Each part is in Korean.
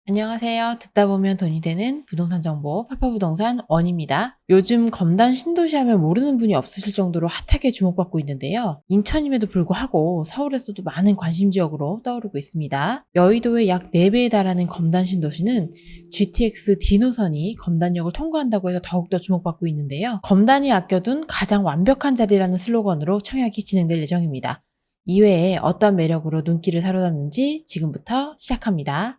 안녕하세요. 듣다 보면 돈이 되는 부동산 정보 파파부동산 원입니다. 요즘 검단 신도시 하면 모르는 분이 없으실 정도로 핫하게 주목받고 있는데요. 인천임에도 불구하고 서울에서도 많은 관심 지역으로 떠오르고 있습니다. 여의도의 약 4배에 달하는 검단 신도시는 GTX D 노선이 검단역을 통과한다고 해서 더욱더 주목받고 있는데요. 검단이 아껴둔 가장 완벽한 자리라는 슬로건으로 청약이 진행될 예정입니다. 이외에 어떤 매력으로 눈길을 사로잡는지 지금부터 시작합니다.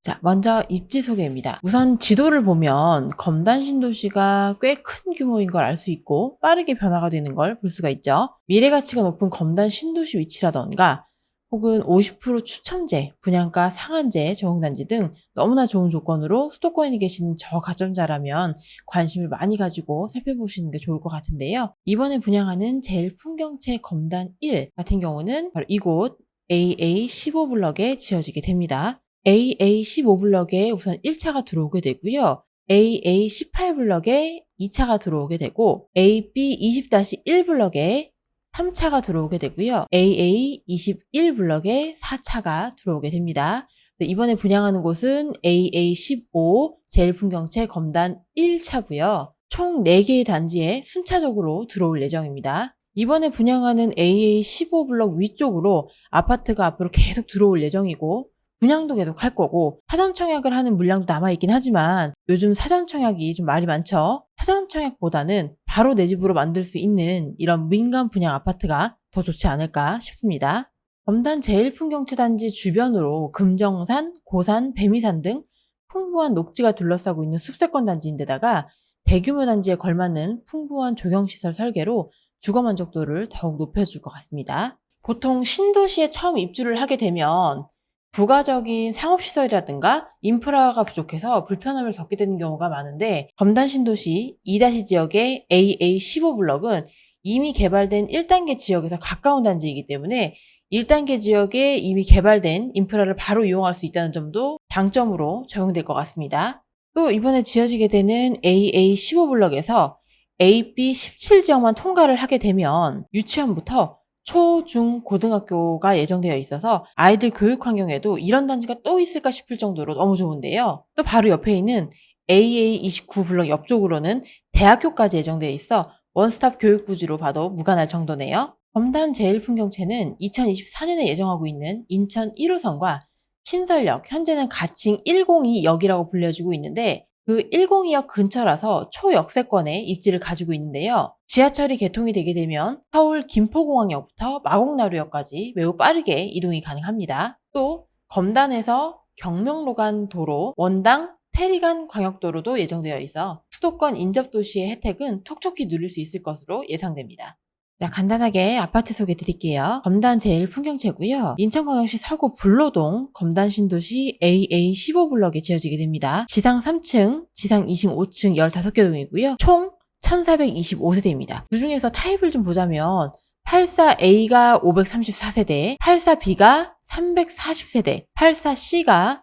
자, 먼저 입지 소개입니다. 우선 지도를 보면 검단 신도시가 꽤 큰 규모인 걸 알 수 있고 빠르게 변화가 되는 걸 볼 수가 있죠. 미래 가치가 높은 검단 신도시 위치라던가 혹은 50% 추첨제, 분양가 상한제 적용단지 등 너무나 좋은 조건으로 수도권에 계시는 저 가점자라면 관심을 많이 가지고 살펴보시는 게 좋을 것 같은데요. 이번에 분양하는 제일 풍경채 검단 1 같은 경우는 바로 이곳 AA15블럭에 지어지게 됩니다. AA15블럭에 우선 1차가 들어오게 되고요. AA18블럭에 2차가 들어오게 되고 AB20-1블럭에 3차가 들어오게 되고요. AA21블럭에 4차가 들어오게 됩니다. 이번에 분양하는 곳은 AA15 제일풍경채 검단 1차고요. 총 4개의 단지에 순차적으로 들어올 예정입니다. 이번에 분양하는 AA15블럭 위쪽으로 아파트가 앞으로 계속 들어올 예정이고 분양도 계속 할 거고 사전 청약을 하는 물량도 남아있긴 하지만 요즘 사전 청약이 좀 말이 많죠. 사전 청약보다는 바로 내 집으로 만들 수 있는 이런 민간 분양 아파트가 더 좋지 않을까 싶습니다. 검단 제일풍경채 단지 주변으로 금정산, 고산, 배미산 등 풍부한 녹지가 둘러싸고 있는 숲세권 단지인데다가 대규모 단지에 걸맞는 풍부한 조경시설 설계로 주거 만족도를 더욱 높여줄 것 같습니다. 보통 신도시에 처음 입주를 하게 되면 부가적인 상업시설이라든가 인프라가 부족해서 불편함을 겪게 되는 경우가 많은데 검단 신도시 2- 지역의 AA15블럭은 이미 개발된 1단계 지역에서 가까운 단지이기 때문에 1단계 지역에 이미 개발된 인프라를 바로 이용할 수 있다는 점도 장점으로 적용될 것 같습니다. 또 이번에 지어지게 되는 AA15블럭에서 AB17 지역만 통과를 하게 되면 유치원부터 초, 중, 고등학교가 예정되어 있어서 아이들 교육 환경에도 이런 단지가 또 있을까 싶을 정도로 너무 좋은데요. 또 바로 옆에 있는 AA29 블럭 옆쪽으로는 대학교까지 예정되어 있어 원스톱 교육부지로 봐도 무관할 정도네요. 검단 제일풍경채는 2024년에 예정하고 있는 인천 1호선과 신설역, 현재는 가칭 102역이라고 불려지고 있는데 그 102역 근처라서 초역세권의 입지를 가지고 있는데요. 지하철이 개통이 되게 되면 서울 김포공항역부터 마곡나루역까지 매우 빠르게 이동이 가능합니다. 또 검단에서 경명로 간 도로, 원당, 태리간 광역도로도 예정되어 있어 수도권 인접도시의 혜택은 톡톡히 누릴 수 있을 것으로 예상됩니다. 자, 간단하게 아파트 소개 드릴게요. 검단 제일풍경채고요. 인천광역시 서구 불로동 검단 신도시 AA15블럭에 지어지게 됩니다. 지상 3층, 지상 25층 15개 동이고요. 총 1425세대입니다. 그 중에서 타입을 좀 보자면 84A가 534세대, 84B가 340세대, 84C가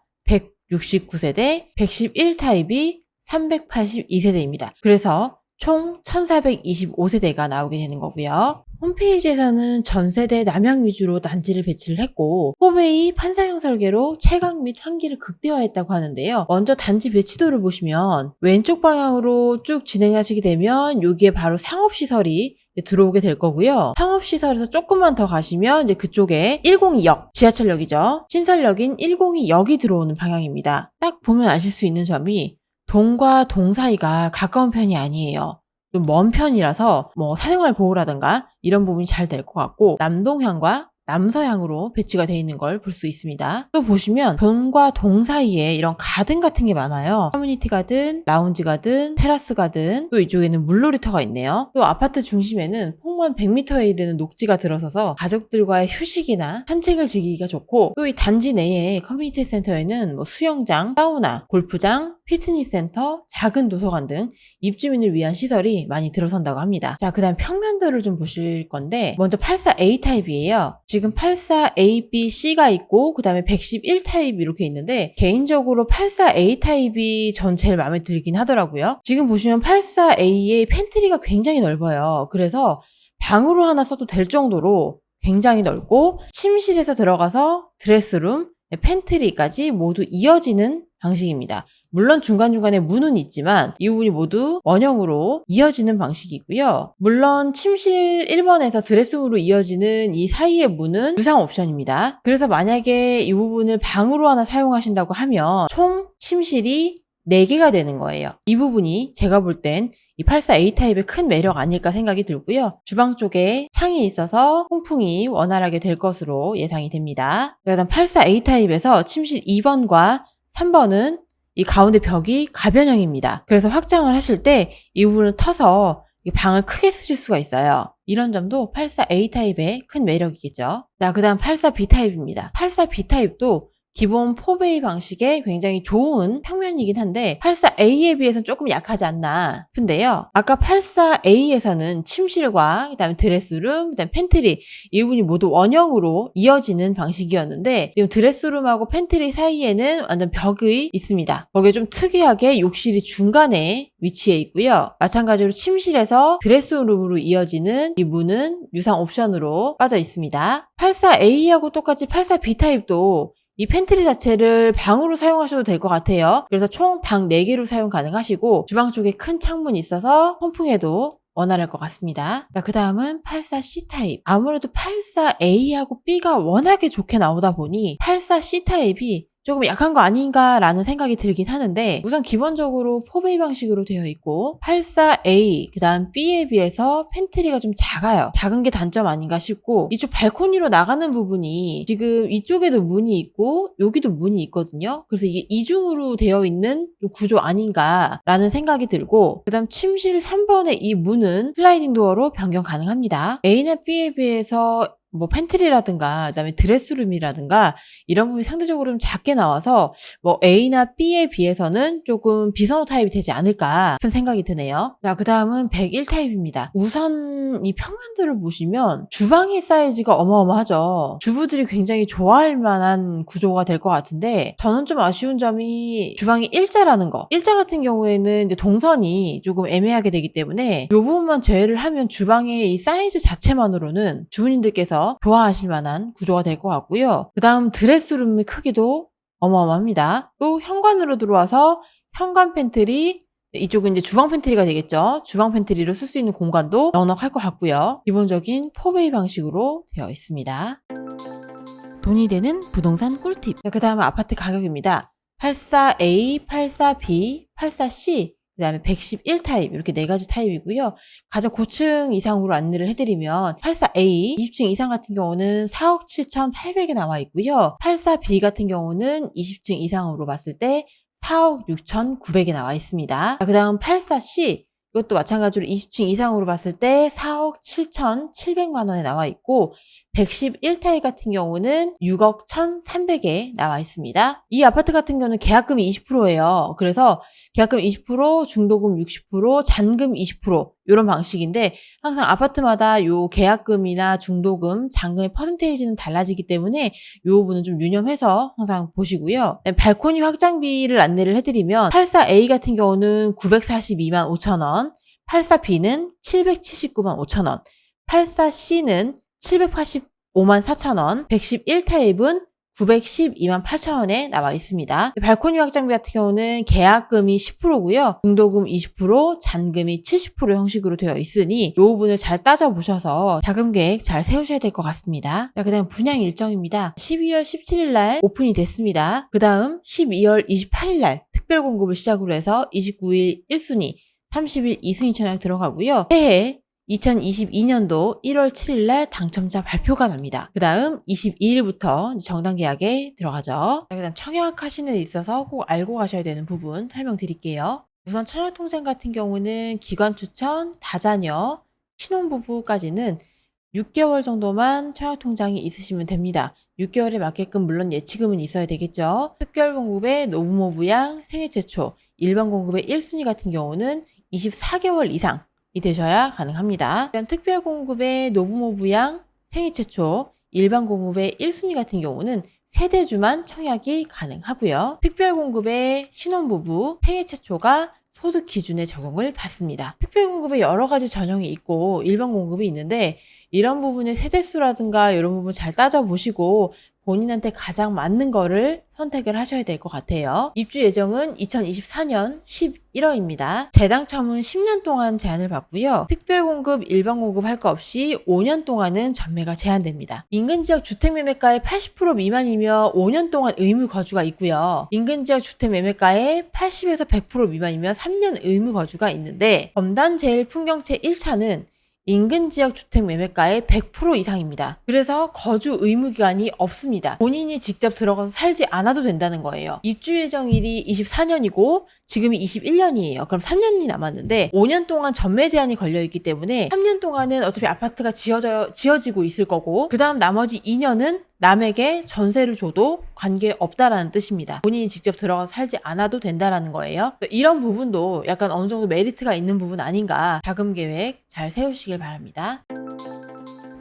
169세대, 111 타입이 382세대입니다. 그래서 총 1425세대가 나오게 되는 거고요. 홈페이지에서는 전세대 남향 위주로 단지를 배치를 했고 포베이 판상형 설계로 채광 및 환기를 극대화했다고 하는데요. 먼저 단지 배치도를 보시면 왼쪽 방향으로 쭉 진행하시게 되면 여기에 바로 상업시설이 들어오게 될 거고요. 상업시설에서 조금만 더 가시면 이제 그쪽에 102역, 지하철역이죠. 신설역인 102역이 들어오는 방향입니다. 딱 보면 아실 수 있는 점이 동과 동 사이가 가까운 편이 아니에요. 좀 먼 편이라서 뭐 사생활 보호라든가 이런 부분이 잘 될 것 같고 남동향과 남서향으로 배치가 되어 있는 걸 볼 수 있습니다. 또 보시면 동과 동 사이에 이런 가든 같은 게 많아요. 커뮤니티 가든, 라운지 가든, 테라스 가든, 또 이쪽에는 물놀이터가 있네요. 또 아파트 중심에는 폭만 100m에 이르는 녹지가 들어서서 가족들과의 휴식이나 산책을 즐기기가 좋고 또 이 단지 내에 커뮤니티 센터에는 뭐 수영장, 사우나, 골프장, 피트니스 센터, 작은 도서관 등 입주민을 위한 시설이 많이 들어선다고 합니다. 자, 그 다음 평면도를 좀 보실 건데 먼저 84A 타입이에요. 지금 84A, B, C가 있고 그 다음에 111 타입 이렇게 있는데 개인적으로 84A 타입이 전 제일 마음에 들긴 하더라고요. 지금 보시면 84A의 팬트리가 굉장히 넓어요. 그래서 방으로 하나 써도 될 정도로 굉장히 넓고 침실에서 들어가서 드레스룸, 팬트리까지 모두 이어지는 방식입니다. 물론 중간중간에 문은 있지만 이 부분이 모두 원형으로 이어지는 방식이고요. 물론 침실 1번에서 드레스룸으로 이어지는 이 사이의 문은 유상 옵션입니다. 그래서 만약에 이 부분을 방으로 하나 사용하신다고 하면 총 침실이 4개가 되는 거예요. 이 부분이 제가 볼 땐 이 84A 타입의 큰 매력 아닐까 생각이 들고요. 주방 쪽에 창이 있어서 통풍이 원활하게 될 것으로 예상이 됩니다. 그다음 84A 타입에서 침실 2번과 3번은 이 가운데 벽이 가변형입니다. 그래서 확장을 하실 때 이 부분을 터서 이 방을 크게 쓰실 수가 있어요. 이런 점도 84A 타입의 큰 매력이겠죠. 자, 그 다음 84B 타입입니다. 84B 타입도 기본 4베이 방식의 굉장히 좋은 평면이긴 한데 84A에 비해서는 조금 약하지 않나 싶은데요. 아까 84A에서는 침실과 그다음에 드레스룸, 그다음에 팬트리 이 부분이 모두 원형으로 이어지는 방식이었는데 지금 드레스룸하고 팬트리 사이에는 완전 벽이 있습니다. 거기에 좀 특이하게 욕실이 중간에 위치해 있고요. 마찬가지로 침실에서 드레스룸으로 이어지는 이 문은 유상 옵션으로 빠져 있습니다. 84A하고 똑같이 84B 타입도 이 팬트리 자체를 방으로 사용하셔도 될 것 같아요. 그래서 총 방 4개로 사용 가능하시고 주방 쪽에 큰 창문이 있어서 통풍에도 원활할 것 같습니다. 그 다음은 84C 타입. 아무래도 84A하고 B가 워낙에 좋게 나오다 보니 84C 타입이 조금 약한 거 아닌가라는 생각이 들긴 하는데 우선 기본적으로 4베이 방식으로 되어 있고 84A 그 다음 B에 비해서 팬트리가 좀 작아요. 작은 게 단점 아닌가 싶고 이쪽 발코니로 나가는 부분이 지금 이쪽에도 문이 있고 여기도 문이 있거든요. 그래서 이게 이중으로 되어 있는 구조 아닌가라는 생각이 들고 그 다음 침실 3번의 이 문은 슬라이딩 도어로 변경 가능합니다. A나 B에 비해서 뭐 팬트리라든가 그다음에 드레스룸이라든가 이런 부분이 상대적으로 좀 작게 나와서 뭐 A나 B에 비해서는 조금 비선호 타입이 되지 않을까 싶은 생각이 드네요. 자, 그다음은 101 타입입니다. 우선 이 평면들을 보시면 주방의 사이즈가 어마어마하죠. 주부들이 굉장히 좋아할 만한 구조가 될 것 같은데 저는 좀 아쉬운 점이 주방이 일자라는 거. 일자 같은 경우에는 이제 동선이 조금 애매하게 되기 때문에 이 부분만 제외를 하면 주방의 이 사이즈 자체만으로는 주부님들께서 좋아하실 만한 구조가 될 것 같고요. 그 다음 드레스룸의 크기도 어마어마합니다. 또 현관으로 들어와서 현관 팬트리, 이쪽은 이제 주방 팬트리가 되겠죠. 주방 팬트리로 쓸 수 있는 공간도 넉넉할 것 같고요. 기본적인 4베이 방식으로 되어 있습니다. 돈이 되는 부동산 꿀팁. 그 다음은 아파트 가격입니다. 84A, 84B, 84C, 그 다음에 111 타입 이렇게 4가지 타입이고요. 가장 고층 이상으로 안내를 해드리면 84A 20층 이상 같은 경우는 4억 7,800에 나와 있고요. 84B 같은 경우는 20층 이상으로 봤을 때 4억 6,900에 나와 있습니다. 그 다음 84C 이것도 마찬가지로 20층 이상으로 봤을 때 4억 7,700만 원에 나와 있고 111 타입 같은 경우는 6억 1,300에 나와 있습니다. 이 아파트 같은 경우는 계약금이 20%예요. 그래서 계약금 20%, 중도금 60%, 잔금 20% 이런 방식인데 항상 아파트마다 요 계약금이나 중도금, 잔금의 퍼센테이지는 달라지기 때문에 이 부분은 좀 유념해서 항상 보시고요. 발코니 확장비를 안내를 해드리면 84A 같은 경우는 942만 5천 원, 84B는 779만 5천 원, 84C는 785만 4천 원, 111 타입은 912만 8천 원에 나와 있습니다. 발코니 확장비 같은 경우는 계약금이 10%고요. 중도금 20%, 잔금이 70% 형식으로 되어 있으니 이 부분을 잘 따져보셔서 자금 계획 잘 세우셔야 될 것 같습니다. 그 다음 분양 일정입니다. 12월 17일 날 오픈이 됐습니다. 그 다음 12월 28일 날 특별 공급을 시작으로 해서 29일 1순위, 30일 2순위 청약 들어가고요. 새해 2022년도 1월 7일 날 당첨자 발표가 납니다. 그 다음 22일부터 정당 계약에 들어가죠. 그 다음 청약하시는 데 있어서 꼭 알고 가셔야 되는 부분 설명드릴게요. 우선 청약통장 같은 경우는 기관 추천, 다자녀, 신혼부부까지는 6개월 정도만 청약통장이 있으시면 됩니다. 6개월에 맞게끔 물론 예치금은 있어야 되겠죠. 특별공급의 노부모 부양, 생애 최초, 일반 공급의 1순위 같은 경우는 24개월 이상 이 되셔야 가능합니다. 특별공급의 노부모 부양, 생애 최초, 일반 공급의 1순위 같은 경우는 세대주만 청약이 가능하고요. 특별공급의 신혼부부, 생애 최초가 소득 기준에 적용을 받습니다. 특별공급에 여러 가지 전형이 있고 일반 공급이 있는데 이런 부분의 세대수라든가 이런 부분 잘 따져보시고 본인한테 가장 맞는 거를 선택을 하셔야 될 것 같아요. 입주 예정은 2024년 11월입니다. 재당첨은 10년 동안 제한을 받고요. 특별공급, 일반공급 할 거 없이 5년 동안은 전매가 제한됩니다. 인근지역 주택매매가의 80% 미만이며 5년 동안 의무 거주가 있고요. 인근지역 주택매매가의 80에서 100% 미만이면 3년 의무 거주가 있는데 검단 제일풍경채 1차는 인근 지역 주택 매매가의 100% 이상입니다. 그래서 거주 의무 기간이 없습니다. 본인이 직접 들어가서 살지 않아도 된다는 거예요. 입주 예정일이 24년이고 지금이 21년이에요. 그럼 3년이 남았는데 5년 동안 전매 제한이 걸려 있기 때문에 3년 동안은 어차피 아파트가 지어지고 있을 거고 그 다음 나머지 2년은 남에게 전세를 줘도 관계없다라는 뜻입니다. 본인이 직접 들어가서 살지 않아도 된다라는 거예요. 이런 부분도 약간 어느 정도 메리트가 있는 부분 아닌가. 자금 계획 잘 세우시길 바랍니다.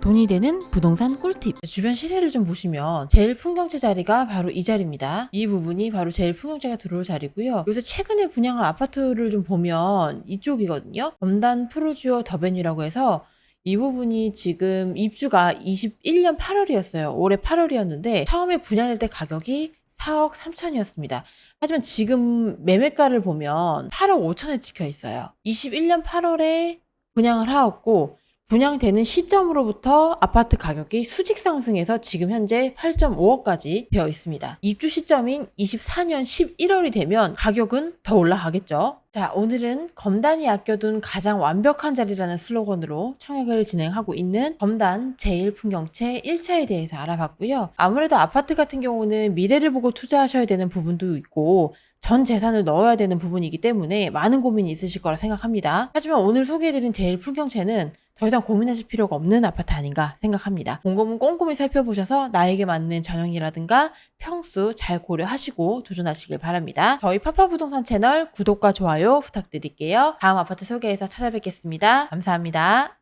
돈이 되는 부동산 꿀팁. 주변 시세를 좀 보시면 제일 풍경채 자리가 바로 이 자리입니다. 이 부분이 바로 제일 풍경채가 들어올 자리고요. 요새 최근에 분양한 아파트를 좀 보면 이쪽이거든요. 검단 프루지오 더베뉴라고 해서 이 부분이 지금 입주가 21년 8월이었어요. 올해 8월이었는데 처음에 분양할 때 가격이 4억 3천이었습니다. 하지만 지금 매매가를 보면 8억 5천에 찍혀 있어요. 21년 8월에 분양을 하였고 분양되는 시점으로부터 아파트 가격이 수직 상승해서 지금 현재 8.5억까지 되어 있습니다. 입주 시점인 24년 11월이 되면 가격은 더 올라가겠죠. 자, 오늘은 검단이 아껴둔 가장 완벽한 자리라는 슬로건으로 청약을 진행하고 있는 검단 제일풍경채 1차에 대해서 알아봤고요. 아무래도 아파트 같은 경우는 미래를 보고 투자하셔야 되는 부분도 있고 전 재산을 넣어야 되는 부분이기 때문에 많은 고민이 있으실 거라 생각합니다. 하지만 오늘 소개해드린 제일풍경채는 더 이상 고민하실 필요가 없는 아파트 아닌가 생각합니다. 곰곰은 꼼꼼히 살펴보셔서 나에게 맞는 전형이라든가 평수 잘 고려하시고 도전하시길 바랍니다. 저희 파파부동산 채널 구독과 좋아요 부탁드릴게요. 다음 아파트 소개해서 찾아뵙겠습니다. 감사합니다.